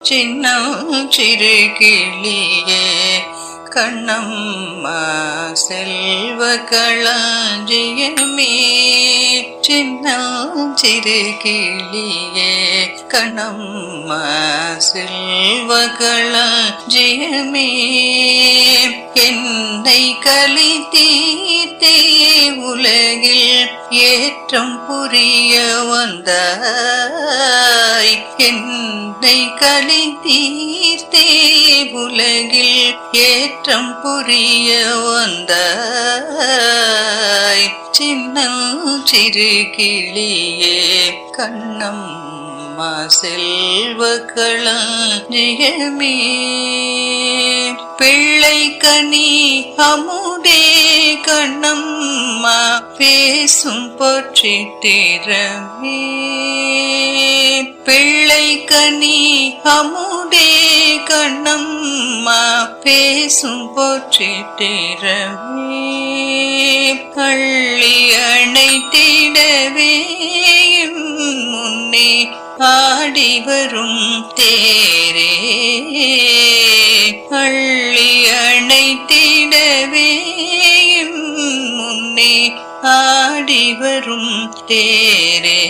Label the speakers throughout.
Speaker 1: சின்னம் சிறு கிளியே கண்ணம்மா செல்வ களஞ்சியமே. சின்னம் சிறு கிளியே கண்ணம்மா செல்வ களஞ்சியமே. என்னை கலி தீர்த்தே உலகில் ஏற்றம் புரிய வந்தாய். என்னை கலி தீர்த்தே உலகில் ஏற்றம் புரிய வந்தாய். சின்னம் சிறு கிளியே கண்ணம்மா செல்வ களஞ்சியமே. பிள்ளை கனி அமுதே கண்ணம்மா பேசும் பொற்றித்திறமே. பிள்ளை கனி அமுதே கண்ணம்மா பேசும் பொற்றித்திறமே. பள்ளி அணைத்திடவே முன்னே ஆடி வரும் தேரே. பள்ளி அணைத்திடவே முன்னே ஆடி வரும் தேரே.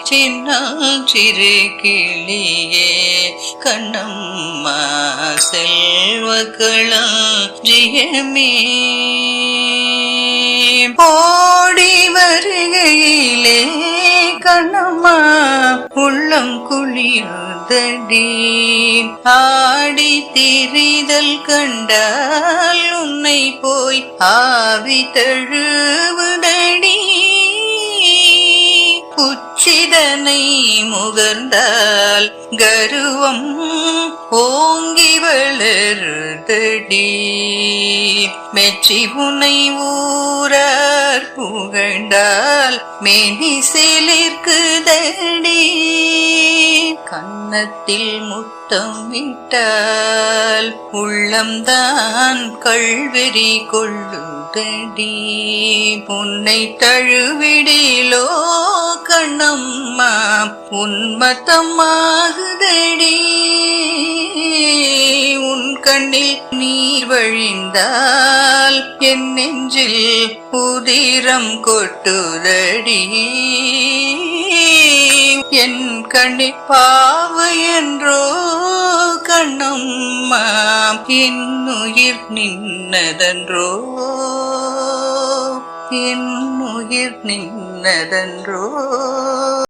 Speaker 1: சின்னம் சிறு கிளியே கண்ணம்மா செல்வ களஞ்சியமே. ஓடி வருகையிலே கண்ணம்மா உள்ளம் குளிர்தடி. ஆடி திரிதல் கண்டால் உன்னை போய் ஆவி தழுவுதடி. உச்சிதனை முகர்ந்தால் கருவம் ஓங்கி வளருதடி. மெச்சி உனை ஊரார் புகழ்ந்தால் மேனி சிலிர்க்குதடி. கன்னத்தில் முத்தம் விட்டால் உள்ளம்தான் கள்வெறி கொள்ளுதடி. உன்னை தழுவிடிலோ கண்ணம்மா உன்மத்தமாகுதடி. உன் கண்ணில் நீர் வழிந்தால் என் நெஞ்சில் உதிரம் கொட்டுதடி. என் கண்ணில் பாவை என்றோ கண்ணம்மா என் உயிர் நின்னதன்றோ. என் உயிர் நின்னதன்றோ.